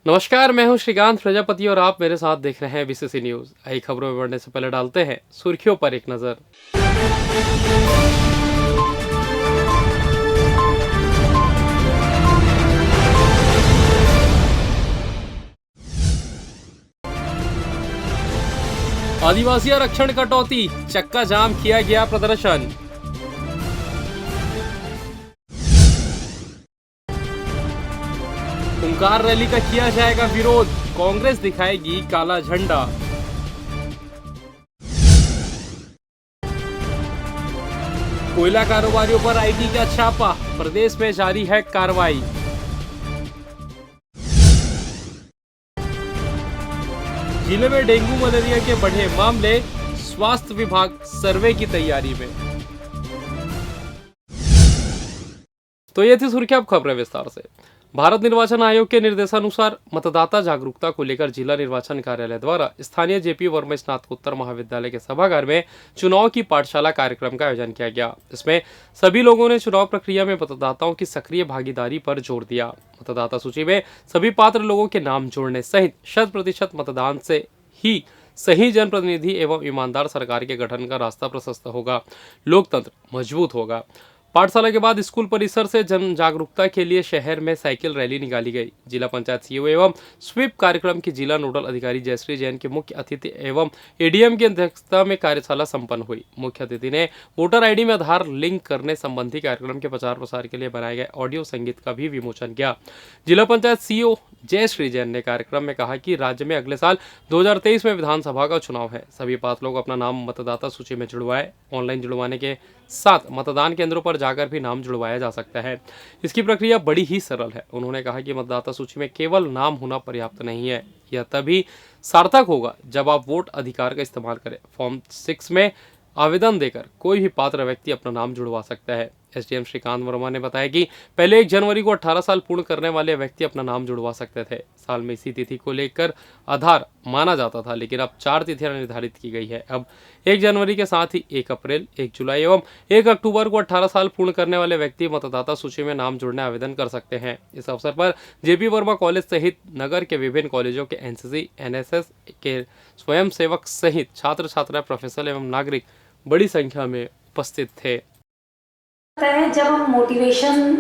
नमस्कार, मैं हूं श्रीकांत प्रजापति और आप मेरे साथ देख रहे हैं बीसीसी न्यूज। आई खबरों में बढ़ने से पहले डालते हैं सुर्खियों पर एक नजर। आदिवासी आरक्षण कटौती, चक्का जाम किया गया प्रदर्शन। हुंकार रैली का किया जाएगा विरोध, कांग्रेस दिखाएगी काला झंडा। कोयला कारोबारियों पर आईटी का छापा, प्रदेश में जारी है कार्रवाई। जिले में डेंगू मलेरिया के बढ़े मामले, स्वास्थ्य विभाग सर्वे की तैयारी में। तो ये थी सुर्खियां, अब खबरें विस्तार से। भारत निर्वाचन आयोग के निर्देशानुसार मतदाता जागरूकता को लेकर जिला निर्वाचन कार्यालय द्वारा स्थानीय जेपी वर्मा स्नातकोत्तर महाविद्यालय के सभागार में चुनाव की पाठशाला कार्यक्रम का आयोजन किया गया। इसमें सभी लोगों ने चुनाव प्रक्रिया में मतदाताओं की सक्रिय भागीदारी पर जोर दिया। मतदाता सूची में सभी पात्र लोगों के नाम जोड़ने सहित 100% मतदान से ही सही जनप्रतिनिधि एवं ईमानदार सरकार के गठन का रास्ता प्रशस्त होगा, लोकतंत्र मजबूत होगा। पाठशाला के बाद स्कूल परिसर से जन जागरूकता के लिए शहर में साइकिल रैली निकाली गई। जिला पंचायत सीईओ एवं स्वीप कार्यक्रम की जिला नोडल अधिकारी जयश्री जैन के मुख्य अतिथि एवं एडीएम की अध्यक्षता में कार्यशाला संपन्न हुई। मुख्य अतिथि ने वोटर आईडी में आधार लिंक करने संबंधी कार्यक्रम के प्रचार प्रसार के लिए बनाए गए ऑडियो संगीत का भी विमोचन किया। जिला पंचायत सीईओ जयश्री जैन ने कार्यक्रम में कहा कि राज्य में अगले साल 2023 में विधानसभा का चुनाव है। सभी पात्र लोग अपना नाम मतदाता सूची में जुड़वाएं। ऑनलाइन जुड़वाने के साथ मतदान केंद्रों पर जाकर भी नाम जुड़वाया जा सकता है। इसकी प्रक्रिया बड़ी ही सरल है। उन्होंने कहा कि मतदाता सूची में केवल नाम होना पर्याप्त नहीं है, यह तभी सार्थक होगा जब आप वोट अधिकार का इस्तेमाल करें। फॉर्म 6 में आवेदन देकर कोई भी पात्र व्यक्ति अपना नाम जुड़वा सकता है। एसडीएम श्रीकांत वर्मा ने बताया कि पहले 1 जनवरी को 18 साल पूर्ण करने वाले व्यक्ति अपना नाम जुड़वा सकते थे। साल में इसी तिथि को लेकर आधार माना जाता था, लेकिन अब 4 तिथियां निर्धारित की गई है। अब 1 जनवरी के साथ ही 1 अप्रैल, 1 जुलाई एवं 1 अक्टूबर को 18 साल पूर्ण करने वाले व्यक्ति मतदाता सूची में नाम जुड़ने आवेदन कर सकते हैं। इस अवसर पर जेपी वर्मा कॉलेज सहित नगर के विभिन्न कॉलेजों के एनसीसी, एनएसएस के स्वयंसेवक सहित छात्र छात्राएं, प्रोफेसर एवं नागरिक बड़ी संख्या में उपस्थित थे। जब हम मोटिवेशन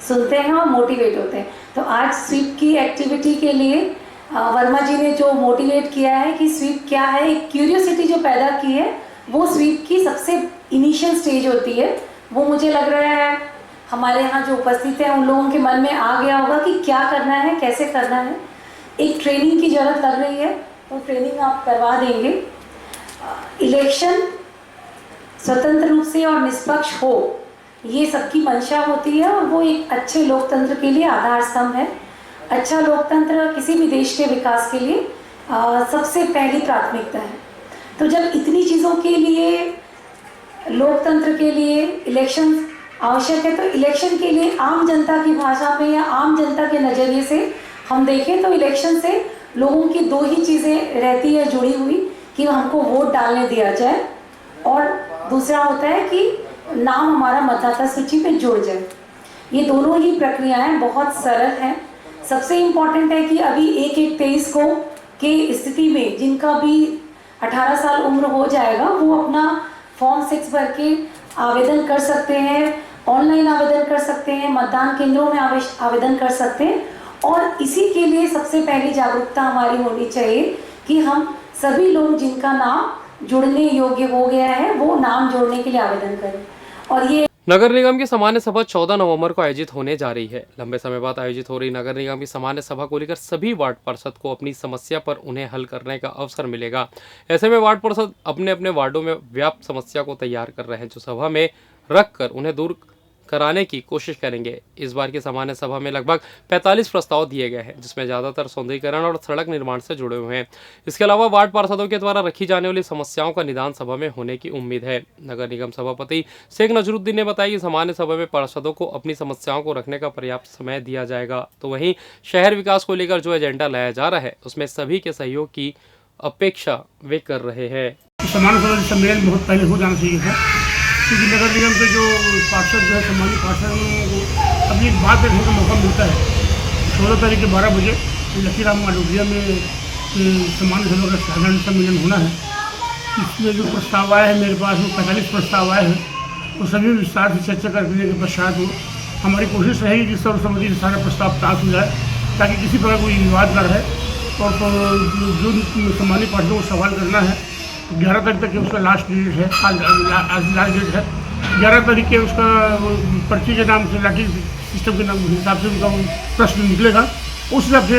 सुनते हैं और मोटिवेट होते हैं, तो आज स्वीप की एक्टिविटी के लिए वर्मा जी ने जो मोटिवेट किया है कि स्वीप क्या है, एक क्यूरियोसिटी जो पैदा की है, वो स्वीप की सबसे इनिशियल स्टेज होती है। वो मुझे लग रहा है हमारे यहाँ जो उपस्थित हैं उन लोगों के मन में आ गया होगा कि क्या करना है, कैसे करना है। एक ट्रेनिंग की ज़रूरत लग रही है, तो ट्रेनिंग आप करवा देंगे। इलेक्शन स्वतंत्र रूप से और निष्पक्ष हो, ये सबकी मंशा होती है और वो एक अच्छे लोकतंत्र के लिए आधार स्तंभ है। अच्छा लोकतंत्र किसी भी देश के विकास के लिए सबसे पहली प्राथमिकता है। तो जब इतनी चीज़ों के लिए, लोकतंत्र के लिए इलेक्शन आवश्यक है, तो इलेक्शन के लिए आम जनता की भाषा में या आम जनता के नज़रिए से हम देखें तो इलेक्शन से लोगों की 2 ही चीज़ें रहती है जुड़ी हुई, कि हमको वोट डालने दिया जाए और दूसरा होता है कि नाम हमारा मतदाता सूची में जुड़ जाए। ये दोनों ही प्रक्रियाएं बहुत सरल हैं। सबसे इम्पॉर्टेंट है कि अभी 1/1/23 को के स्थिति में जिनका भी 18 साल उम्र हो जाएगा, वो अपना फॉर्म 6 भर के आवेदन कर सकते हैं, ऑनलाइन आवेदन कर सकते हैं, मतदान केंद्रों में आवेदन कर सकते हैं। और इसी के लिए सबसे पहली जागरूकता हमारी होनी चाहिए कि हम सभी लोग जिनका नाम जुड़ने योग्य हो गया है, वो नाम जोड़ने के लिए आवेदन करें। और ये नगर निगम की सामान्य सभा 14 नवंबर को आयोजित होने जा रही है। लंबे समय बाद आयोजित हो रही नगर निगम की सामान्य सभा को लेकर सभी वार्ड पार्षद को अपनी समस्या पर उन्हें हल करने का अवसर मिलेगा। ऐसे में वार्ड पार्षद अपने अपने वार्डों में व्याप्त समस्या को तैयार कर रहे हैं, जो सभा में रखकर उन्हें दूर कराने की कोशिश करेंगे। इस बार की सामान्य सभा में लगभग 45 प्रस्ताव दिए गए हैं, जिसमें ज्यादातर सौंदर्यीकरण और सड़क निर्माण से जुड़े हुए हैं। इसके अलावा वार्ड पार्षदों के द्वारा रखी जाने वाली समस्याओं का निदान सभा में होने की उम्मीद है। नगर निगम सभापति शेख नजरुद्दीन ने बताया कि सामान्य सभा में पार्षदों को अपनी समस्याओं को रखने का पर्याप्त समय दिया जाएगा। तो वहीं शहर विकास को लेकर जो एजेंडा लाया जा रहा है, उसमें सभी के सहयोग की अपेक्षा वे कर रहे हैं। सामान्य सभा सम्मेलन बहुत पहले हो जाना चाहिए था, क्योंकि नगर निगम के जो पार्षद जो है, सम्मानित पार्षद, उनको अभी एक बात देखने का मौका मिलता है। 16 तारीख के 12 बजे लकीराम ऑडिटोरियम में सामान्य सभा का साधारण सम्मेलन होना है। इसमें जो प्रस्ताव आए हैं मेरे पास वो 45 प्रस्ताव आए हैं और सभी विस्तार से चर्चा करने के पश्चात वो हमारी कोशिश रहेगी कि सर्वसम्मति से सारा प्रस्ताव पास हो जाए ताकि किसी प्रकार कोई विवाद न रहे। और जो सामान्य पार्टियों को सवाल करना है 11 तारीख तक उसका लास्ट डेट है। आज लास्ट डेट है 11 तारीख के उसका पर्ची के नाम से लाठी सिस्टम के नाम हिसाब से उनका प्रश्न निकलेगा। उस हिसाब से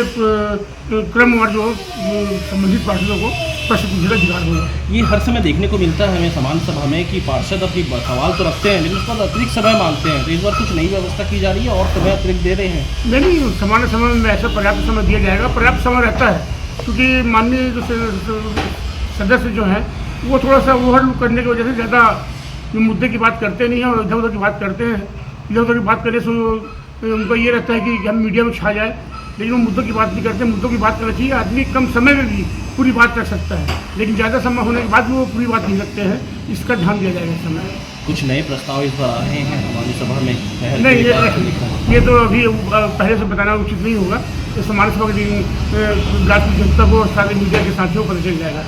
क्रमवार जो संबंधित पार्टियों को प्रश्न पूछने का अधिकार होगा। ये हर समय देखने को मिलता है हमें समान सभा में कि पार्षद अपनी सवाल तो रखते हैं लेकिन उसके बाद अतिरिक्त समय मांगते हैं। तो इस बार कुछ नई व्यवस्था की जा रही है और समय अतिरिक्त दे रहे हैं? नहीं, सामान्य समय में ऐसा पर्याप्त समय दिया जाएगा। पर्याप्त समय रहता है क्योंकि माननीय जो सदस्य जो हैं वो थोड़ा सा ओवरलुक करने की वजह से ज़्यादा मुद्दे की बात करते नहीं हैं और इधर उधर की बात करते हैं। इधर उधर की बात करने से उनका ये रहता है कि हम मीडिया में छा जाए, लेकिन वो मुद्दों की बात नहीं करते। मुद्दों की बात करना चाहिए। आदमी कम समय में भी पूरी बात कर सकता है, लेकिन ज़्यादा समय होने के बाद भी वो पूरी बात नहीं रखते हैं। इसका ध्यान दिया जाएगा इस समय। कुछ नए प्रस्ताव इस बार आ रहे हैं हमारी सभा में? नहीं, ये तो अभी पहले से बताना उचित नहीं होगा। इस हमारी सभा की राष्ट्रीय जनता को और सारे मीडिया के साथियों को पता चल जाएगा।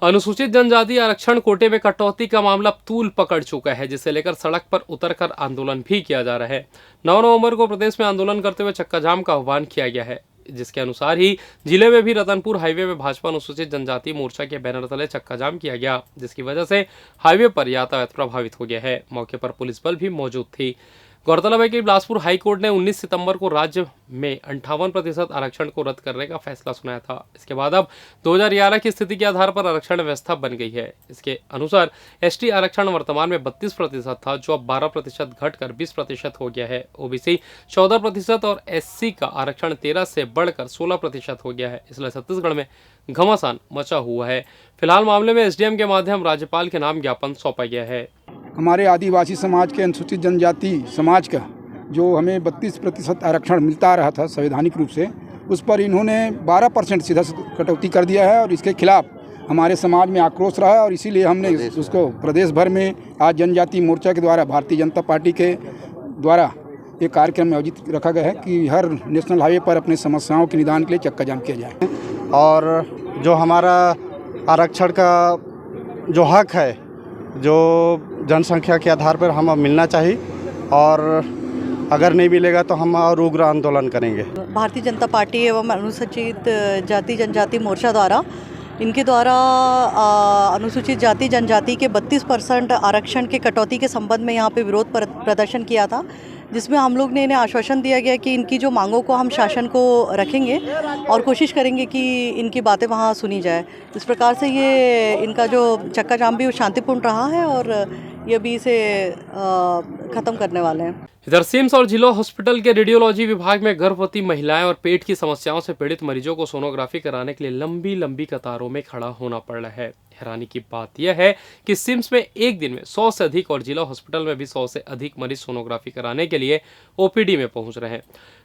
अनुसूचित जनजाति आरक्षण कोटे में कटौती का मामला तूल पकड़ चुका है, जिसे लेकर सड़क पर उतरकर आंदोलन भी किया जा रहा है। 9 नवंबर को प्रदेश में आंदोलन करते हुए चक्का जाम का आह्वान किया गया है, जिसके अनुसार ही जिले में भी रतनपुर हाईवे में भाजपा अनुसूचित जनजाति मोर्चा के बैनर तले चक्का जाम किया गया, जिसकी वजह से हाईवे पर यातायात प्रभावित हो गया है। मौके पर पुलिस बल भी मौजूद थी। गौरतलब है कि बिलासपुर हाईकोर्ट ने 19 सितंबर को राज्य में 58% आरक्षण को रद्द करने का फैसला सुनाया था। इसके बाद अब 2011 की स्थिति के आधार पर आरक्षण व्यवस्था बन गई है। इसके अनुसार एसटी आरक्षण वर्तमान में 32% था, जो अब 12% घटकर 20% हो गया है। ओबीसी 14% और एससी का आरक्षण 13 से बढ़कर 16% हो गया है। इसलिए छत्तीसगढ़ में घमासान मचा हुआ है। फिलहाल मामले में एसडीएम के माध्यम राज्यपाल के नाम ज्ञापन सौंपा गया है। हमारे आदिवासी समाज के अनुसूचित जनजाति समाज का जो हमें 32% आरक्षण मिलता रहा था संवैधानिक रूप से, उस पर इन्होंने 12% सीधा कटौती कर दिया है और इसके खिलाफ हमारे समाज में आक्रोश रहा है। और इसीलिए हमने उसको प्रदेश भर में आज जनजाति मोर्चा के द्वारा भारतीय जनता पार्टी के द्वारा एक कार्यक्रम आयोजित रखा गया है कि हर नेशनल हाईवे पर अपने समस्याओं के निदान के लिए चक्का जाम किया जाए। और जो हमारा आरक्षण का जो हक है, जो जनसंख्या के आधार पर हमें मिलना चाहिए, और अगर नहीं मिलेगा तो हम और उग्र आंदोलन करेंगे। भारतीय जनता पार्टी एवं अनुसूचित जाति जनजाति मोर्चा द्वारा इनके द्वारा अनुसूचित जाति जनजाति के 32% आरक्षण के कटौती के संबंध में यहाँ पे विरोध प्रदर्शन किया था, जिसमें हम लोग ने इन्हें आश्वासन दिया गया कि इनकी जो मांगों को हम शासन को रखेंगे और कोशिश करेंगे कि इनकी बातें वहाँ सुनी जाए। इस प्रकार से ये इनका जो चक्का जाम भी शांतिपूर्ण रहा है और ये अभी इसे ख़त्म करने वाले हैं। इधर सिम्स और जिला हॉस्पिटल के रेडियोलॉजी विभाग में गर्भवती महिलाएं और पेट की समस्याओं से पीड़ित मरीजों को सोनोग्राफी कराने के लिए लंबी लंबी कतारों में खड़ा होना पड़ रहा है। हैरानी की बात यह है कि सिम्स में एक दिन में 100 से अधिक और जिला हॉस्पिटल में भी 100 से अधिक मरीज सोनोग्राफी कराने के लिए ओपीडी में पहुंच रहे हैं।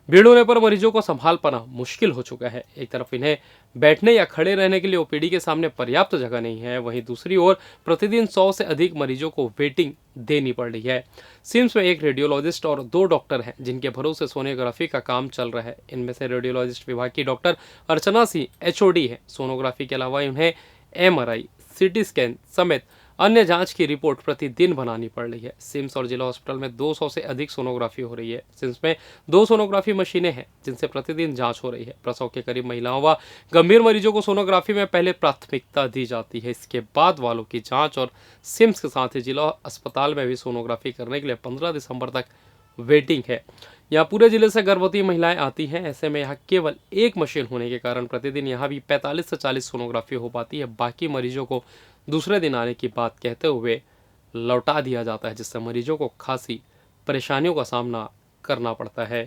भीड़ होने पर मरीजों को संभाल पाना मुश्किल हो चुका है। एक तरफ इन्हें बैठने या खड़े रहने के लिए ओपीडी के सामने पर्याप्त जगह नहीं है, वहीं दूसरी ओर प्रतिदिन 100 से अधिक मरीजों को वेटिंग देनी पड़ रही है। सिम्स में एक रेडियोलॉजिस्ट और 2 डॉक्टर हैं जिनके भरोसे सोनोग्राफी का काम चल रहा है। इनमें से रेडियोलॉजिस्ट विभाग की डॉक्टर अर्चना सिंह एचओडी है। सोनोग्राफी के अलावा उन्हें एमआरआई, सीटी स्कैन समेत अन्य जांच की रिपोर्ट प्रतिदिन बनानी पड़ रही है। सिम्स और जिला हॉस्पिटल में 200 से अधिक सोनोग्राफी हो रही है। सिम्स में 2 सोनोग्राफी मशीनें हैं जिनसे प्रतिदिन जांच हो रही है। प्रसव के करीब महिलाओं व गंभीर मरीजों को सोनोग्राफी में पहले प्राथमिकता दी जाती है, इसके बाद वालों की जांच। और सिम्स के साथ ही जिला अस्पताल में भी सोनोग्राफी करने के लिए 15 दिसंबर तक वेटिंग है। यहाँ पूरे जिले से गर्भवती महिलाएं आती हैं। ऐसे में यहाँ केवल एक मशीन होने के कारण प्रतिदिन यहाँ भी 45 से 40 सोनोग्राफी हो पाती है। बाकी मरीजों को दूसरे दिन आने की बात कहते हुए लौटा दिया जाता है, जिससे मरीजों को खासी परेशानियों का सामना करना पड़ता है।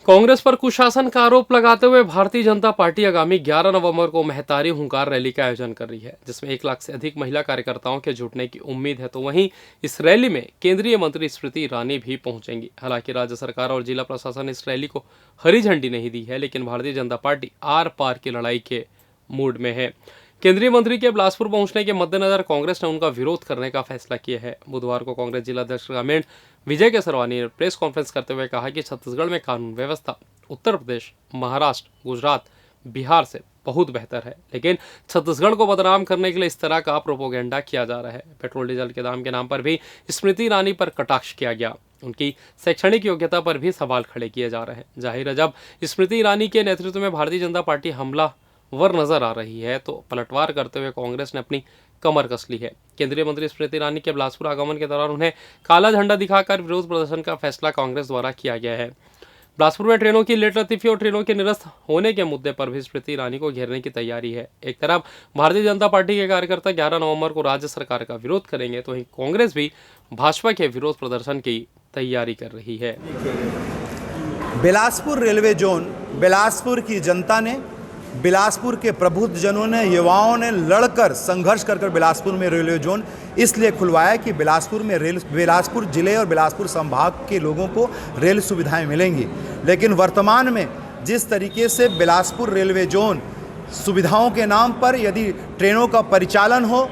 कांग्रेस पर कुशासन का आरोप लगाते हुए भारतीय जनता पार्टी आगामी 11 नवंबर को महतारी हुंकार रैली का आयोजन कर रही है, जिसमें 1 लाख से अधिक महिला कार्यकर्ताओं के जुटने की उम्मीद है। तो वहीं इस रैली में केंद्रीय मंत्री स्मृति ईरानी भी पहुंचेंगी। हालांकि राज्य सरकार और जिला प्रशासन इस रैली को हरी झंडी नहीं दी है, लेकिन भारतीय जनता पार्टी आर पार की लड़ाई के मूड में है। केंद्रीय मंत्री के बिलासपुर पहुंचने के मद्देनजर कांग्रेस ने उनका विरोध करने का फैसला किया है। बुधवार को कांग्रेस जिला अध्यक्ष ग्रामीण विजय केसरवानी ने प्रेस कॉन्फ्रेंस करते हुए कहा कि छत्तीसगढ़ में कानून व्यवस्था उत्तर प्रदेश, महाराष्ट्र, गुजरात, बिहार से बहुत बेहतर है, लेकिन छत्तीसगढ़ को बदनाम करने के लिए इस तरह का प्रोपोगेंडा किया जा रहा है। पेट्रोल डीजल के दाम के नाम पर भी स्मृति ईरानी पर कटाक्ष किया गया। उनकी शैक्षणिक योग्यता पर भी सवाल खड़े किए जा रहे हैं। जाहिर है, जब स्मृति ईरानी के नेतृत्व में भारतीय जनता पार्टी हमलावर नजर आ रही है तो पलटवार करते हुए कांग्रेस ने अपनी कमर कस ली है। केंद्रीय मंत्री स्मृति ईरानी के बिलासपुर आगमन के दौरान उन्हें काला झंडा दिखाकर विरोध प्रदर्शन का फैसला कांग्रेस द्वारा किया गया है। बिलासपुर में ट्रेनों की लेट लतीफी और ट्रेनों के निरस्त होने के मुद्दे पर भी स्मृति ईरानी को घेरने की तैयारी है। एक तरफ भारतीय जनता पार्टी के कार्यकर्ता 11 नवंबर को राज्य सरकार का विरोध करेंगे, तो वहीं कांग्रेस भी भाजपा के विरोध प्रदर्शन की तैयारी कर रही है। बिलासपुर रेलवे जोन बिलासपुर की जनता ने, बिलासपुर के प्रबुद्ध जनों ने, युवाओं ने लड़कर संघर्ष कर बिलासपुर में रेलवे जोन इसलिए खुलवाया कि बिलासपुर जिले और बिलासपुर संभाग के लोगों को रेल सुविधाएं मिलेंगी। लेकिन वर्तमान में जिस तरीके से बिलासपुर रेलवे जोन सुविधाओं के नाम पर यदि ट्रेनों का परिचालन हो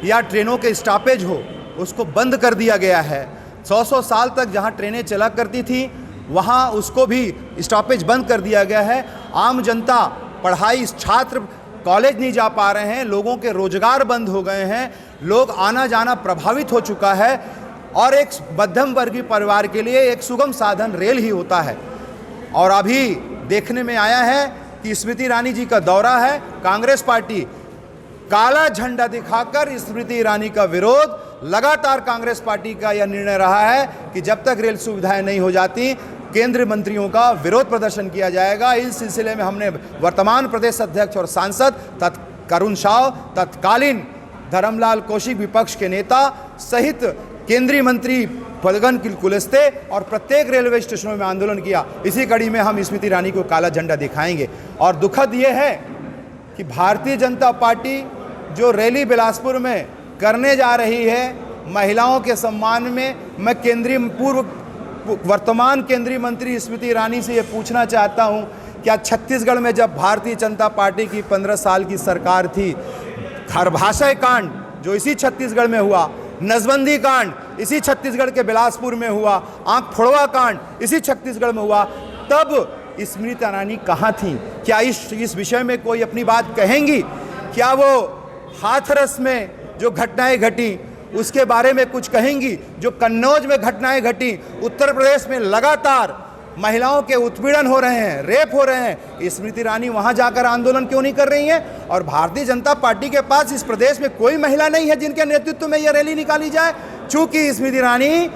या ट्रेनों के स्टॉपेज हो, उसको बंद कर दिया गया है। 100 साल तक जहां ट्रेनें चला करती थी वहां उसको भी स्टॉपेज बंद कर दिया गया है। आम जनता, पढ़ाई, छात्र कॉलेज नहीं जा पा रहे हैं, लोगों के रोजगार बंद हो गए हैं, लोग आना जाना प्रभावित हो चुका है। और एक मध्यम वर्गीय परिवार के लिए एक सुगम साधन रेल ही होता है। और अभी देखने में आया है कि स्मृति ईरानी जी का दौरा है, कांग्रेस पार्टी काला झंडा दिखाकर स्मृति ईरानी का विरोध, लगातार कांग्रेस पार्टी का यह निर्णय रहा है कि जब तक रेल सुविधाएं नहीं हो जाती केंद्रीय मंत्रियों का विरोध प्रदर्शन किया जाएगा। इस सिलसिले में हमने वर्तमान प्रदेश अध्यक्ष और सांसद करुण साव, तत्कालीन धर्मलाल कौशिक विपक्ष के नेता सहित केंद्रीय मंत्री फल्गन कुलस्ते और प्रत्येक रेलवे स्टेशनों में आंदोलन किया। इसी कड़ी में हम स्मृति ईरानी को काला झंडा दिखाएंगे। और दुखद ये है कि भारतीय जनता पार्टी जो रैली बिलासपुर में करने जा रही है महिलाओं के सम्मान में, मैं वर्तमान केंद्रीय मंत्री स्मृति ईरानी से ये पूछना चाहता हूँ, क्या छत्तीसगढ़ में जब भारतीय जनता पार्टी की 15 साल की सरकार थी, खरभाषा कांड जो इसी छत्तीसगढ़ में हुआ, नसबंदी कांड इसी छत्तीसगढ़ के बिलासपुर में हुआ, आंख फोड़वा कांड इसी छत्तीसगढ़ में हुआ, तब स्मृति ईरानी कहाँ थी? क्या इस विषय में कोई अपनी बात कहेंगी? क्या वो हाथरस में जो घटनाएं घटी उसके बारे में कुछ कहेंगी? जो कन्नौज में घटनाएं घटी, उत्तर प्रदेश में लगातार महिलाओं के उत्पीड़न हो रहे हैं, रेप हो रहे हैं, स्मृति ईरानी वहां जाकर आंदोलन क्यों नहीं कर रही हैं? और भारतीय जनता पार्टी के पास इस प्रदेश में कोई महिला नहीं है जिनके नेतृत्व में यह रैली निकाली जाए। चूंकि स्मृति ईरानी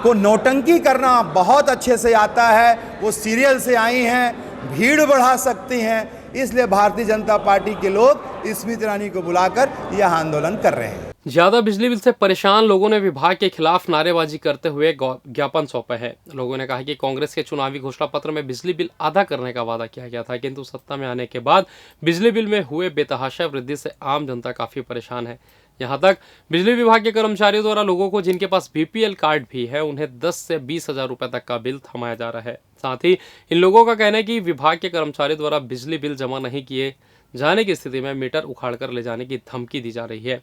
को नौटंकी करना बहुत अच्छे से आता है, वो सीरियल से आई हैं, भीड़ बढ़ा सकती हैं, इसलिए भारतीय जनता पार्टी के लोग स्मृति ईरानी को बुलाकर यह आंदोलन कर रहे हैं। ज्यादा बिजली बिल से परेशान लोगों ने विभाग के खिलाफ नारेबाजी करते हुए ज्ञापन सौंपे हैं। लोगों ने कहा कि कांग्रेस के चुनावी घोषणा पत्र में बिजली बिल आधा करने का वादा किया गया था, किंतु सत्ता में आने के बाद बिजली बिल में हुए बेतहाशा वृद्धि से आम जनता काफी परेशान है। यहाँ तक बिजली विभाग के कर्मचारियों द्वारा लोगों को जिनके पास बीपीएल कार्ड भी है उन्हें 10 से 20 हजार रुपए तक का बिल थमाया जा रहा है। साथ ही इन लोगों का कहना है कि विभाग के कर्मचारी द्वारा बिजली बिल जमा नहीं किए जाने की स्थिति में मीटर उखाड़ कर ले जाने की धमकी दी जा रही है।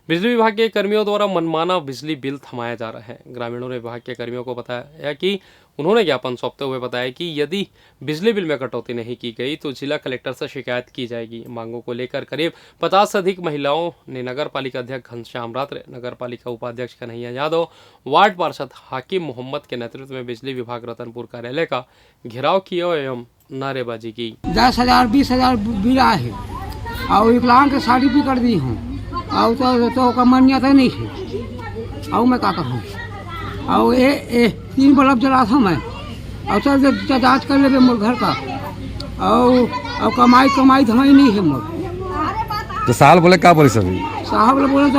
बिजली विभाग के कर्मियों द्वारा मनमाना बिजली बिल थमाया जा रहा है। ग्रामीणों ने विभाग के कर्मियों को बताया कि उन्होंने ज्ञापन सौंपते हुए बताया कि यदि बिजली बिल में कटौती नहीं की गई तो जिला कलेक्टर से शिकायत की जाएगी। मांगों को लेकर करीब 50 से अधिक महिलाओं ने नगर पालिका अध्यक्ष घनश्याम रात्रे, नगर पालिका उपाध्यक्ष कन्हैया यादव, वार्ड पार्षद हाकिम मोहम्मद के नेतृत्व में बिजली विभाग रतनपुर कार्यालय का घेराव किया एवं नारेबाजी की। 10,000 20,000 बिल आए हैं और विकलांग के शादी भी कर दी हूँ और तो मान्यता नहीं है और मैं क्या करूँ। और 3 बल्ब जला था मैं और सब जाँच कर ले मोर घर का और कमाई धमाई नहीं है मोर। तो साहब बोले क्या बोले सभी? साहब बोले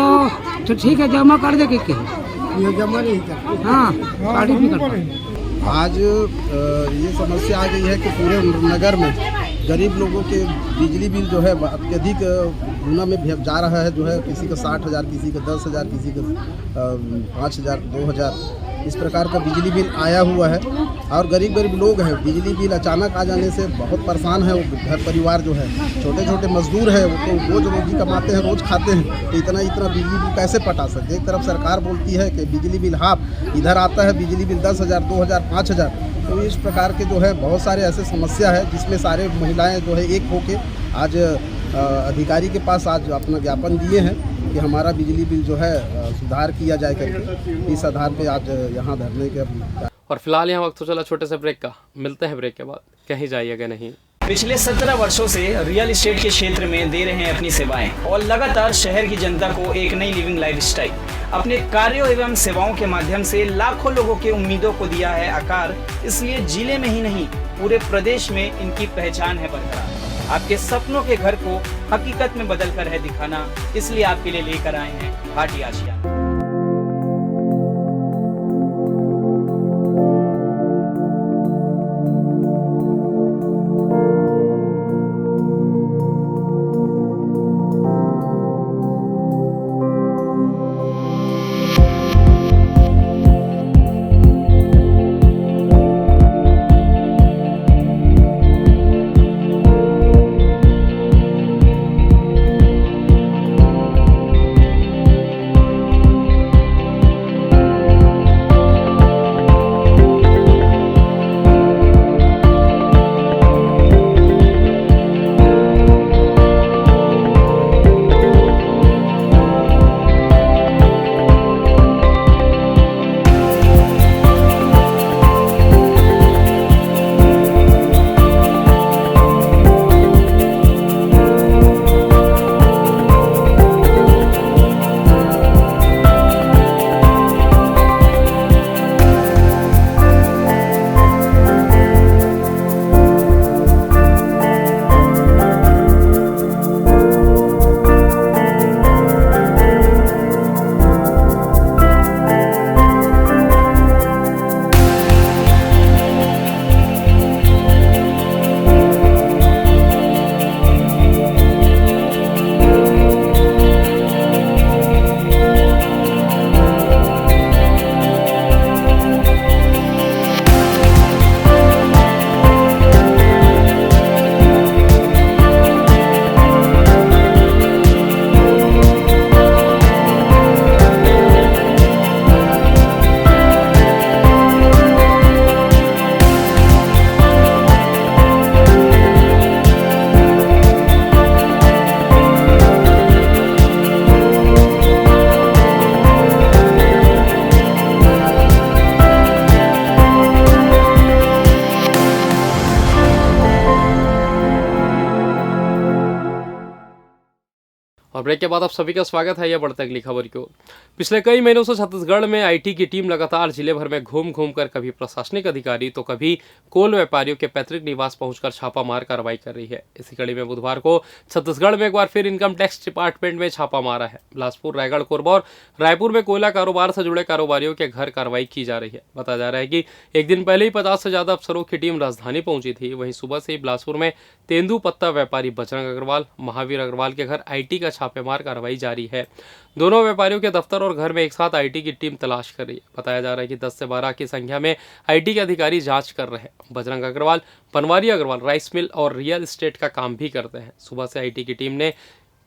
तो ठीक है जमा कर दे के जमा नहीं कर। हाँ शादी भी कर। आज ये समस्या आ गई है कि पूरे नगर में गरीब लोगों के बिजली बिल जो है अत्यधिक गुना में जा रहा है। जो है किसी का 60,000, किसी का 10,000, किसी का 5,000, 2,000। इस प्रकार का बिजली बिल आया हुआ है। और गरीब लोग हैं, बिजली बिल अचानक आ जाने से बहुत परेशान है। वो घर परिवार जो है, छोटे छोटे मजदूर है, वो तो रोज रोजी कमाते हैं, रोज खाते हैं, तो इतना बिजली बिल कैसे पटा सकते। एक तरफ सरकार बोलती है कि बिजली बिल हाफ, इधर आता है बिजली बिल 10,000, 2,000, 5,000। तो इस प्रकार के जो है बहुत सारे ऐसे समस्या है जिसमें सारे महिलाएं जो है एक होके आज अधिकारी के पास आज अपना ज्ञापन दिए हैं कि हमारा बिजली बिल जो है सुधार किया जाए करके। इस आधार पे आज यहाँ धरने के। और फिलहाल यहाँ वक्त तो चला छोटे से ब्रेक का, मिलते हैं ब्रेक के बाद, कहीं जाइएगा नहीं। पिछले 17 वर्षों से रियल एस्टेट के क्षेत्र में दे रहे हैं अपनी सेवाएं और लगातार शहर की जनता को एक नई लिविंग लाइफस्टाइल। अपने कार्यों एवं सेवाओं के माध्यम से लाखों लोगों की उम्मीदों को दिया है आकार। इसलिए जिले में ही नहीं पूरे प्रदेश में इनकी पहचान है बरकरार। आपके सपनों के घर को हकीकत में बदल कर है दिखाना, इसलिए आपके लिए लेकर आए हैं भाटी आशिया। और ब्रेक के बाद आप सभी का स्वागत है। यह बढ़ते अगली खबर की ओर। पिछले कई महीनों से छत्तीसगढ़ में आईटी की टीम लगातार जिले भर में घूम घूम कर कभी प्रशासनिक अधिकारी तो कभी कोल व्यापारियों के पैतृक निवास पहुंचकर छापामार कार्रवाई कर रही है। इसी कड़ी में बुधवार को छत्तीसगढ़ में एक बार फिर इनकम टैक्स डिपार्टमेंट में छापा मारा है। बिलासपुर, रायगढ़, कोरबा और रायपुर में कोयला कारोबार से जुड़े कारोबारियों के घर कार्रवाई की जा रही है। बताया जा रहा है कि एक दिन पहले ही 50 से ज्यादा अफसरों की टीम राजधानी पहुंची थी। वहीं सुबह से ही बिलासपुर में तेंदुपत्ता व्यापारी बजरंग अग्रवाल, महावीर अग्रवाल के घर आईटी का छापेमार कार्रवाई जारी है। दोनों व्यापारियों के दफ्तर और घर में एक साथ आईटी की टीम तलाश कर रही है। बताया जा रहा है कि 10 से 12 की संख्या में आईटी के अधिकारी जांच कर रहे हैं। बजरंग अग्रवाल, पनवारी अग्रवाल राइस मिल और रियल एस्टेट का काम भी करते हैं। सुबह से आईटी की टीम ने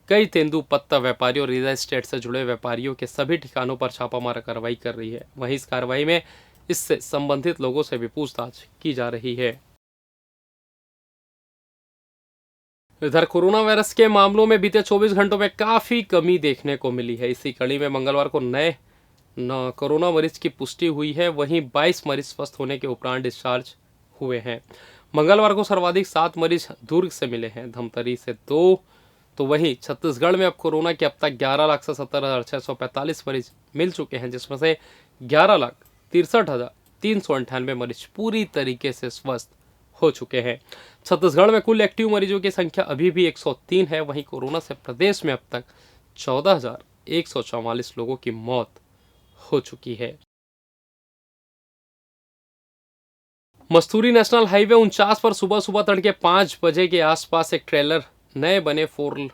कई तेंदुपत्ता व्यापारी और रियल एस्टेट से जुड़े व्यापारियों के सभी ठिकानों पर छापामार कार्रवाई कर रही है। वहीं इस कार्रवाई में इससे संबंधित लोगों से भी पूछताछ की जा रही है। इधर कोरोना वायरस के मामलों में बीते 24 घंटों में काफ़ी कमी देखने को मिली है। इसी कड़ी में मंगलवार को नए कोरोना मरीज की पुष्टि हुई है। वहीं 22 मरीज स्वस्थ होने के उपरांत डिस्चार्ज हुए हैं। मंगलवार को सर्वाधिक 7 मरीज दुर्ग से मिले हैं, धमतरी से 2। तो वहीं छत्तीसगढ़ में अब कोरोना के अब तक 11,70,645 मरीज मिल चुके हैं, जिसमें से 11,63,398 मरीज पूरी तरीके से स्वस्थ हो चुके हैं। छत्तीसगढ़ में कुल एक्टिव मरीजों की संख्या अभी भी 103 है। वहीं कोरोना से प्रदेश में अब तक 14,144 लोगों की मौत हो चुकी है। मस्तूरी नेशनल हाईवे 49 पर सुबह सुबह तड़के 5 बजे के आसपास एक ट्रेलर नए बने 4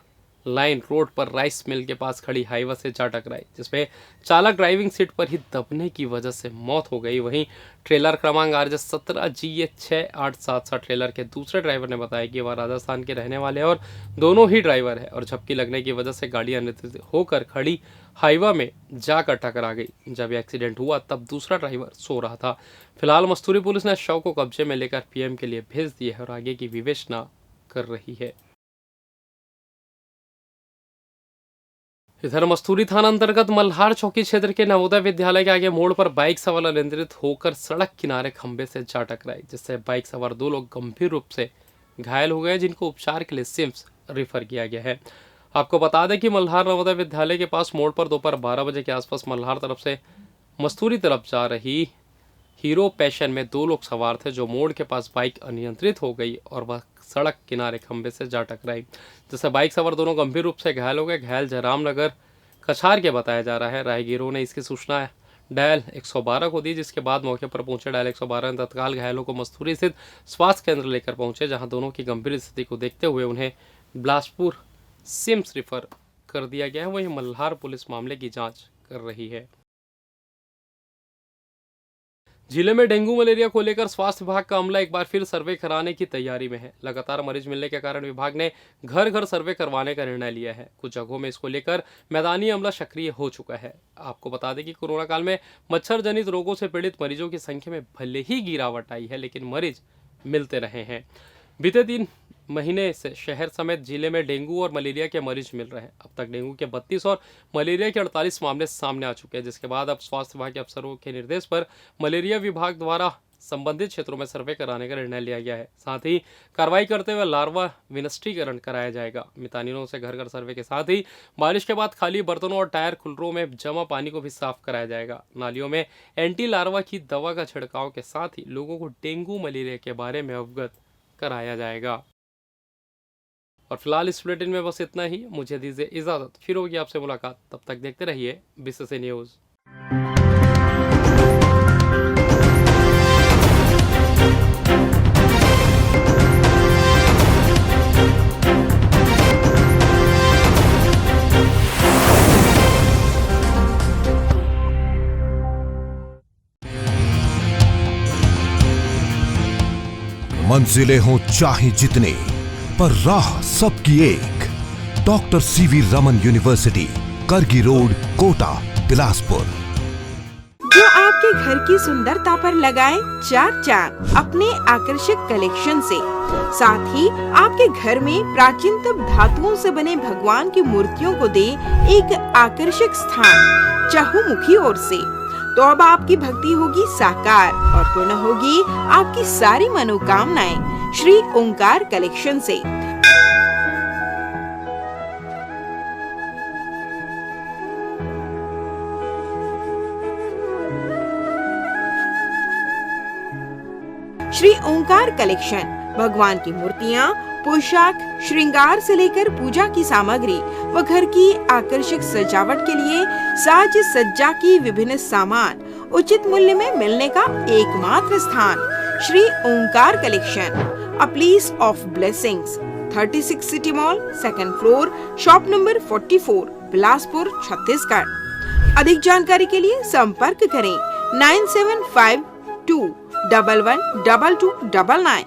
लाइन रोड पर राइस मिल के पास खड़ी हाईवा से जा टकराई, जिसमें चालक ड्राइविंग सीट पर ही दबने की वजह से मौत हो गई। वहीं ट्रेलर क्रमांक RJ 17GH6877 ट्रेलर के दूसरे ड्राइवर ने बताया कि वह राजस्थान के रहने वाले हैं और दोनों ही ड्राइवर है और झपकी लगने की वजह से गाड़ी अनियंत्रित होकर खड़ी हाईवा में जाकर टकरा गई। जब एक्सीडेंट हुआ तब दूसरा ड्राइवर सो रहा था। फिलहाल मस्तूरी पुलिस ने शव को कब्जे में लेकर PM के लिए भेज दिया है और आगे की विवेचना कर रही है। इधर मस्तूरी थाना अंतर्गत मल्हार चौकी क्षेत्र के नवोदय विद्यालय के आगे मोड़ पर बाइक सवार अनियंत्रित होकर सड़क किनारे खंबे से जा टकराई, जिससे बाइक सवार 2 लोग गंभीर रूप से घायल हो गए, जिनको उपचार के लिए सिम्स रेफर किया गया है। आपको बता दें कि मल्हार नवोदय विद्यालय के पास मोड़ पर दोपहर 12 बजे के आसपास मल्हार तरफ से मस्तूरी तरफ जा रही हीरो पैशन में 2 लोग सवार थे, जो मोड़ के पास बाइक अनियंत्रित हो गई और वह सड़क किनारे खंबे से जा टकराई, जिससे बाइक सवार दोनों गंभीर रूप से घायल हो गए। घायल जयराम नगर कछार के बताया जा रहा है। राहगीरों ने इसकी सूचना डायल 112 को दी, जिसके बाद मौके पर पहुंचे डायल 112 ने तत्काल घायलों को मस्तूरी स्थित स्वास्थ्य केंद्र लेकर पहुंचे, जहां दोनों की गंभीर स्थिति को देखते हुए उन्हें बिलासपुर सिम्स रेफर कर दिया गया है। वहीं मल्हार पुलिस मामले की जांच कर रही है। जिले में डेंगू मलेरिया को लेकर स्वास्थ्य विभाग का अमला एक बार फिर सर्वे कराने की तैयारी में है। लगातार मरीज मिलने के कारण विभाग ने घर घर सर्वे करवाने का निर्णय लिया है। कुछ जगहों में इसको लेकर मैदानी अमला सक्रिय हो चुका है। आपको बता दें कि कोरोना काल में मच्छर जनित रोगों से पीड़ित मरीजों की संख्या में भले ही गिरावट आई है, लेकिन मरीज मिलते रहे हैं। बीते 3 महीने से शहर समेत जिले में डेंगू और मलेरिया के मरीज मिल रहे हैं। अब तक डेंगू के 32 और मलेरिया के 48 मामले सामने आ चुके हैं, जिसके बाद अब स्वास्थ्य विभाग के अफसरों के निर्देश पर मलेरिया विभाग द्वारा संबंधित क्षेत्रों में सर्वे कराने का निर्णय लिया गया है। साथ ही कार्रवाई करते हुए लार्वा विनष्टीकरण कराया जाएगा। मितानिनों से घर घर सर्वे के साथ ही बारिश के बाद खाली बर्तनों और टायर खुलरों में जमा पानी को भी साफ कराया जाएगा। नालियों में एंटी लार्वा की दवा का छिड़काव के साथ ही लोगों को डेंगू मलेरिया के बारे में अवगत कराया जाएगा। और फिलहाल इस बुलेटिन में बस इतना ही। मुझे दीजिए इजाजत, फिर होगी आपसे मुलाकात। तब तक देखते रहिए BCC न्यूज़। मंजिलें हों चाहे जितने, पर राह सबकी एक। डॉक्टर CV रमन यूनिवर्सिटी, करगी रोड, कोटा, बिलासपुर। जो आपके घर की सुंदरता पर लगाए 4 चांद अपने आकर्षक कलेक्शन से। साथ ही आपके घर में प्राचीनतम धातुओं से बने भगवान की मूर्तियों को दे एक आकर्षक स्थान चहुमुखी ओर से। तो अब आपकी भक्ति होगी साकार और पूर्ण होगी आपकी सारी मनोकामनाएं श्री ओंकार कलेक्शन से। श्री ओंकार कलेक्शन भगवान की मूर्तियाँ, पोशाक, श्रृंगार से लेकर पूजा की सामग्री व घर की आकर्षक सजावट के लिए साज सज्जा की विभिन्न सामान उचित मूल्य में मिलने का एकमात्र स्थान Shri Omkar collection, a place of blessings, 36 city mall, 2nd floor, shop number 44, Bilaspur, Chhattisgarh. अधिक जानकारी के लिए संपर्क करें 9752 112299।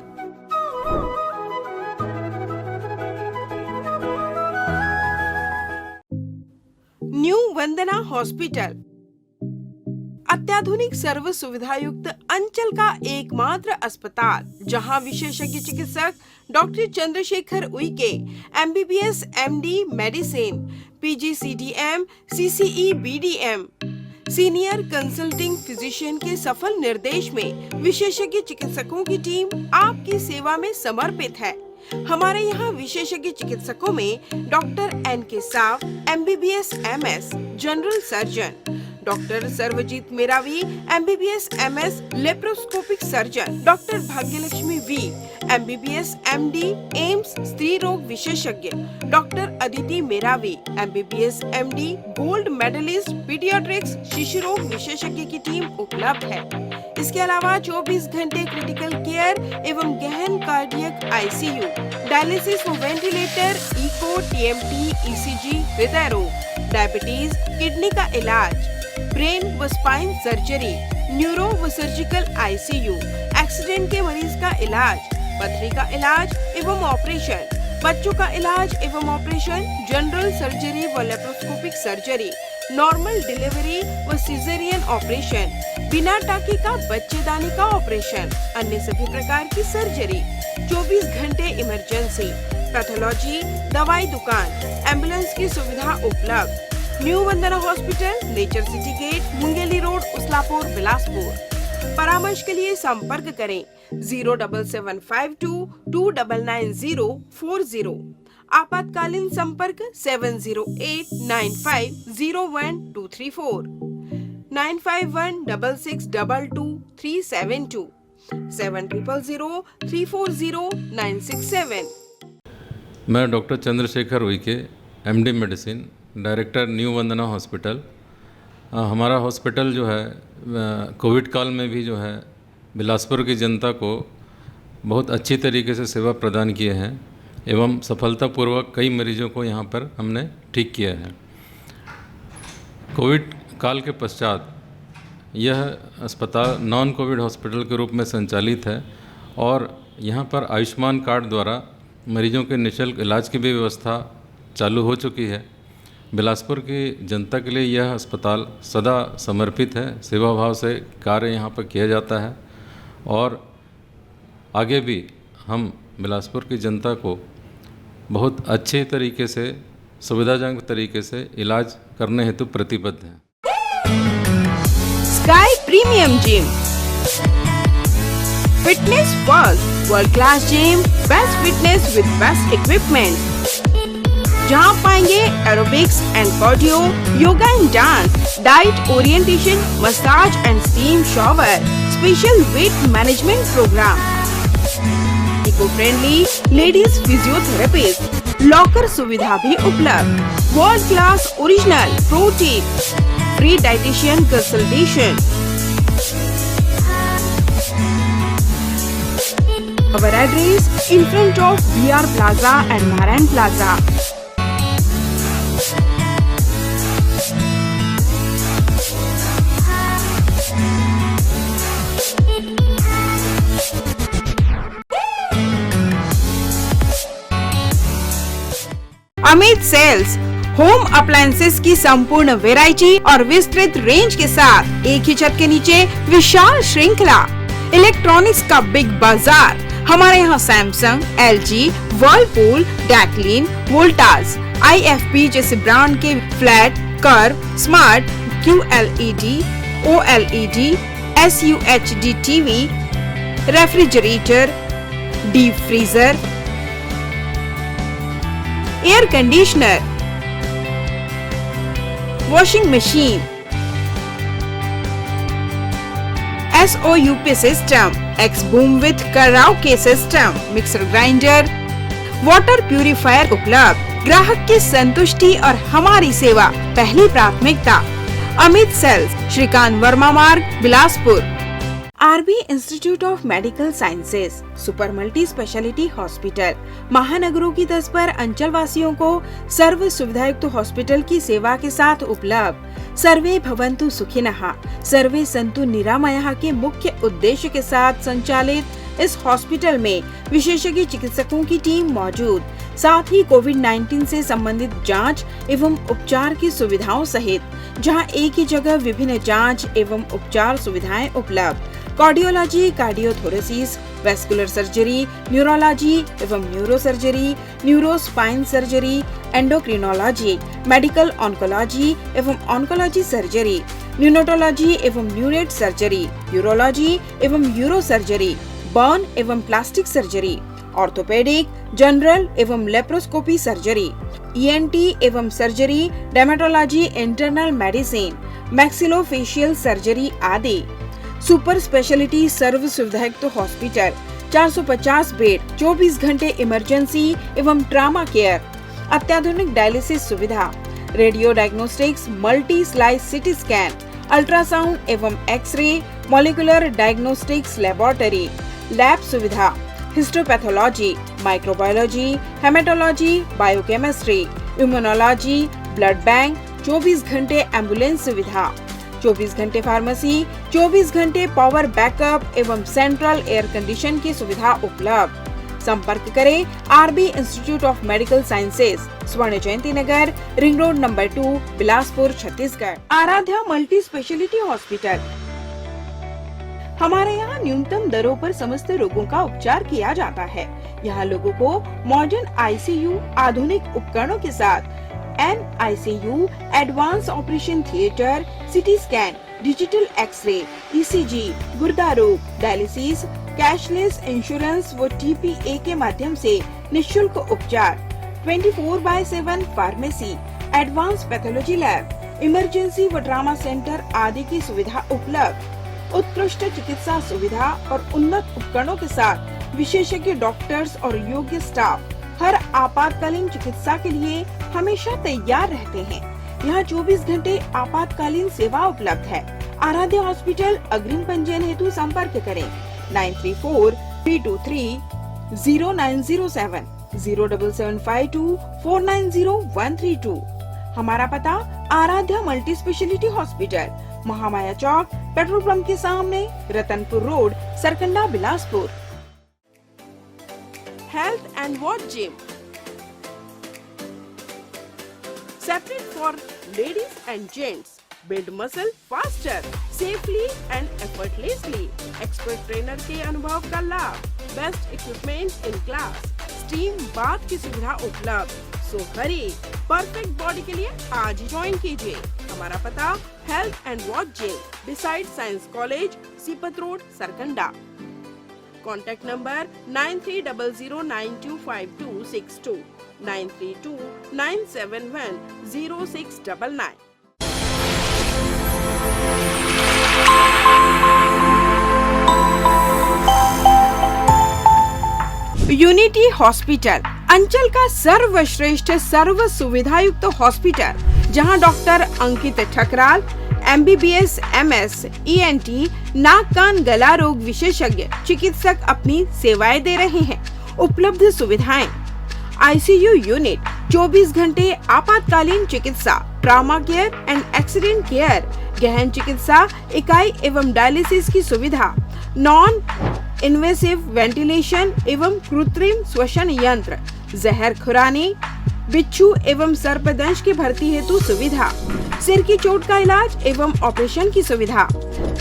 न्यू वंदना हॉस्पिटल अत्याधुनिक सर्व सुविधा युक्त अंचल का एकमात्र अस्पताल, जहां विशेषज्ञ चिकित्सक doctor Chandrashekhar Uikey MBBS MD medicine, PGCDM CCE BDM senior consulting physician के सफल निर्देश में विशेषज्ञ चिकित्सकों की टीम आपकी सेवा में समर्पित है। हमारे यहाँ विशेषज्ञ चिकित्सकों में doctor NK Sav MBBS MS general surgeon, doctor Sarvjeet Meravi MBBS MS laparoscopic surgeon, doctor Bhagyalakshmi V MBBS MD AIIMS स्त्री रोग विशेषज्ञ, doctor Aditi Meravi MBBS MD gold medalist pediatrics शिशु रोग विशेषज्ञ की टीम उपलब्ध है। इसके अलावा 24 घंटे क्रिटिकल केयर एवं गहन कार्डियक आईसीयू, डायलिसिस व वेंटिलेटर, इको, टीएमटी, ईसीजी, हृदय रोग, डायबिटीज, किडनी का इलाज, ब्रेन व स्पाइन सर्जरी, न्यूरो व सर्जिकल आईसीयू, एक्सीडेंट के मरीज का इलाज, पथरी का इलाज एवं ऑपरेशन, बच्चों का इलाज एवं ऑपरेशन, जनरल सर्जरी व लेप्रोस्कोपिक सर्जरी, नॉर्मल डिलीवरी व सिजेरियन ऑपरेशन, बिना टाँके का बच्चेदानी का ऑपरेशन, अन्य सभी प्रकार की सर्जरी, 24 घंटे इमरजेंसी, पैथोलॉजी, दवाई दुकान, एम्बुलेंस की सुविधा उपलब्ध। New Vandana hospital, nature city gate, Mungeli road, Uslapur, Bilaspur. परामर्श के लिए संपर्क करें 07752 299040। आपातकालीन संपर्क 7089501234, 9516622372, 7003409667। मैं doctor Chandrashekhar Uike, MD medicine, director new Vandana hospital. हमारा हॉस्पिटल जो है कोविड काल में भी जो है बिलासपुर की जनता को बहुत अच्छी तरीके से सेवा प्रदान किए हैं एवं सफलतापूर्वक कई मरीजों को यहाँ पर हमने ठीक किया है। कोविड काल के पश्चात यह अस्पताल नॉन कोविड हॉस्पिटल के रूप में संचालित है और यहाँ पर आयुष्मान कार्ड द्वारा मरीजों के निःशुल्क इलाज की भी व्यवस्था चालू हो चुकी है। बिलासपुर की जनता के लिए यह अस्पताल सदा समर्पित है, सेवा भाव से कार्य यहाँ पर किया जाता है और आगे भी हम बिलासपुर की जनता को बहुत अच्छे तरीके से, सुविधाजनक तरीके से इलाज करने हेतु प्रतिबद्ध हैं। Sky premium gym, fitness first, world class gym, best fitness with best equipment, जहां पाएंगे aerobics and cardio, yoga and dance, diet orientation, massage and steam shower, special weight management program, eco friendly ladies physiotherapist, locker सुविधा भी उपलब्ध, world class original protein, free dietitian consultation. Our address in front of BR Plaza and Narayan Plaza. Amit sales, home appliances की संपूर्ण variety और विस्तृत range के साथ एक ही छत के नीचे विशाल श्रृंखला, इलेक्ट्रॉनिक्स का बिग बाजार। हमारे यहाँ सैमसंग, एलजी, वर्लपूल, डैक्लिन, वोल्टास, IFP जैसे ब्रांड के flat, curve, smart, QLED, OLED, SUHD TV, refrigerator, deep freezer, air conditioner, washing machine, SOUP system, X-Boom with Karaoke system, mixer grinder, water purifier उपलब्ध। ग्राहक की संतुष्टि और हमारी सेवा पहली प्राथमिकता। Amit sales, Shrikant Verma Marg, Bilaspur. RB institute of medical sciences, super multi speciality hospital, महानगरों की तर्ज पर अंचल वासियों को सर्व सुविधायुक्त हॉस्पिटल की सेवा के साथ उपलब्ध। सर्वे भवन्तु सुखिनः, सर्वे सन्तु निरामयः के मुख्य उद्देश्य के साथ संचालित इस हॉस्पिटल में विशेषज्ञ चिकित्सकों की टीम मौजूद, साथ ही कोविड-19 से संबंधित जांच एवं उपचार की सुविधाओं सहित जहां एक ही जगह विभिन्न जांच एवं उपचार सुविधाएं उपलब्ध। Cardiology, cardiothoracic, vascular surgery, neurology एवं neuro surgery, neuro spine surgery, endocrinology, medical oncology एवं ऑन्कोलॉजी सर्जरी, न्यूनेटोलॉजी एवं न्यूरेट सर्जरी, यूरोलॉजी एवं यूरो सर्जरी, बर्न एवं प्लास्टिक सर्जरी, ऑर्थोपेडिक, जनरल एवं लेप्रोस्कोपी सर्जरी, ENT एवं surgery, dermatology, internal medicine, maxillofacial surgery आदि। Super speciality सर्व सुविधायुक्त हॉस्पिटल, 450 बेड, 24 घंटे इमरजेंसी एवं ट्रामा केयर, अत्याधुनिक डायलिसिस सुविधा, radio diagnostics, multi slice CT scan, ultrasound एवं x ray, molecular diagnostics laboratory, lab सुविधा, histopathology, microbiology, haematology, biochemistry, immunology, blood bank, 24 घंटे एम्बुलेंस सुविधा, 24 घंटे फार्मेसी, 24 घंटे पावर बैकअप एवं सेंट्रल एयर कंडीशन की सुविधा उपलब्ध। संपर्क करें RB institute of medical sciences, Swarna Jayanti Nagar, ring road number 2, Bilaspur, Chhattisgarh. Aaradhya multi speciality hospital. हमारे यहाँ न्यूनतम दरों पर समस्त रोगों का उपचार किया जाता है। यहाँ लोगों को मॉडर्न आईसीयू, आधुनिक उपकरणों के साथ NICU, advance operation theatre, city scan, digital x ray, ECG, गुर्दा रोग, डायलिसिस, कैशलेस इंश्योरेंस व TPA के माध्यम से निशुल्क उपचार, 24/7 pharmacy, advance pathology lab, emergency व ट्रॉमा सेंटर आदि की सुविधा उपलब्ध। उत्कृष्ट चिकित्सा सुविधा और उन्नत उपकरणों के साथ विशेषज्ञ डॉक्टर्स और योग्य स्टाफ हर आपातकालीन चिकित्सा के लिए हमेशा तैयार रहते हैं। यहाँ 24 घंटे आपातकालीन सेवा उपलब्ध है। आराध्या हॉस्पिटल। अग्रिम पंजीयन हेतु संपर्क करें 9343230907 07752 490132। हमारा पता Aaradhya multi speciality hospital, Mahamaya Chowk, petrol pump के सामने, Ratanpur road, Sarkanda, Bilaspur. Health and watch gym, separate for ladies and gents. Build muscle faster, safely and effortlessly. Expert trainer के अनुभव का लाभ, best equipment in class, steam bath की सुविधा उपलब्ध। So hurry, perfect body के लिए आज ही ज्वाइन कीजिए। हमारा पता health and watch gym, beside science college, Sipat road, Sarkanda. Contact number 9300925262 9329710699। Unity hospital, अंचल का सर्वश्रेष्ठ सर्व सुविधायुक्त हॉस्पिटल, जहां डॉक्टर अंकित ठकराल MBBS MS ENT नाक कान गला रोग विशेषज्ञ चिकित्सक अपनी सेवाएं दे रहे हैं। उपलब्ध सुविधाएं: ICU यूनिट, 24 घंटे आपातकालीन चिकित्सा, trauma care and accident care, गहन चिकित्सा इकाई एवं डायलिसिस की सुविधा, नॉन इन्वेसिव वेंटिलेशन एवं कृत्रिम श्वसन यंत्र, जहर खुरानी, बिच्छू एवं सर्पदंश की भर्ती हेतु सुविधा, सिर की चोट का इलाज एवं ऑपरेशन की सुविधा,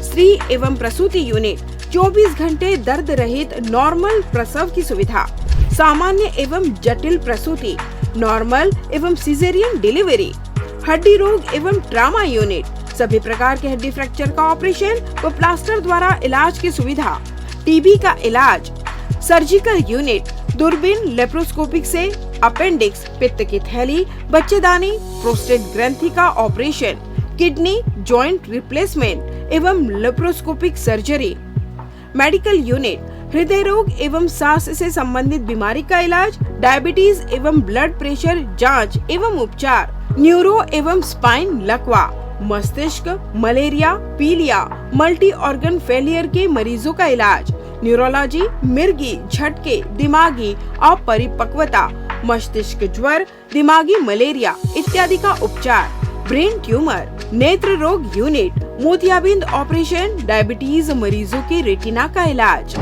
स्त्री एवं प्रसूति यूनिट, 24 घंटे दर्द रहित नॉर्मल प्रसव की सुविधा, सामान्य एवं जटिल प्रसूति, नॉर्मल एवं सिजेरियन डिलीवरी, हड्डी रोग एवं ट्रॉमा यूनिट, सभी प्रकार के हड्डी फ्रैक्चर का ऑपरेशन व प्लास्टर द्वारा इलाज की सुविधा, टीबी का इलाज, सर्जिकल यूनिट, दूरबीन लेप्रोस्कोपिक से अपेंडिक्स, पित्त की थैली, बच्चेदानी, प्रोस्टेट ग्रंथि का ऑपरेशन, किडनी, जॉइंट रिप्लेसमेंट एवं लेप्रोस्कोपिक सर्जरी, मेडिकल यूनिट, हृदय रोग एवं सांस से संबंधित बीमारी का इलाज, डायबिटीज एवं ब्लड प्रेशर जांच एवं उपचार, न्यूरो एवं स्पाइन लकवा, मस्तिष्क, मलेरिया, पीलिया, मल्टी ऑर्गन फेलियर के मरीजों का इलाज, न्यूरोलॉजी, मिर्गी, झटके, दिमागी अपरिपक्वता, मस्तिष्क ज्वर, दिमागी मलेरिया इत्यादि का उपचार, ब्रेन ट्यूमर, नेत्र रोग यूनिट, मोतियाबिंद ऑपरेशन, डायबिटीज मरीजों के रेटिना का इलाज,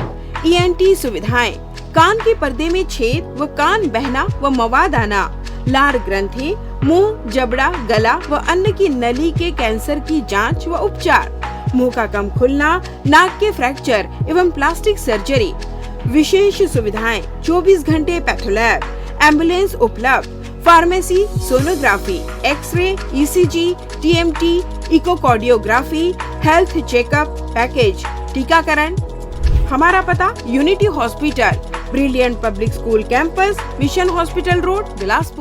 ENT सुविधाएं, कान के पर्दे में छेद व कान बहना व मवाद आना, लार ग्रंथि, मुंह, जबड़ा, गला व अन्न की नली के कैंसर की जांच व उपचार, मुंह का कम खुलना, नाक के फ्रैक्चर एवं प्लास्टिक सर्जरी। विशेष सुविधाएं: 24 घंटे पैथोलैब, एम्बुलेंस उपलब्ध, pharmacy, sonography, xray, ECG, TMT, echocardiography, health checkup package, टीकाकरण। हमारा पता Unity Hospital, Brilliant Public School campus, Mission Hospital Road, Bilaspur.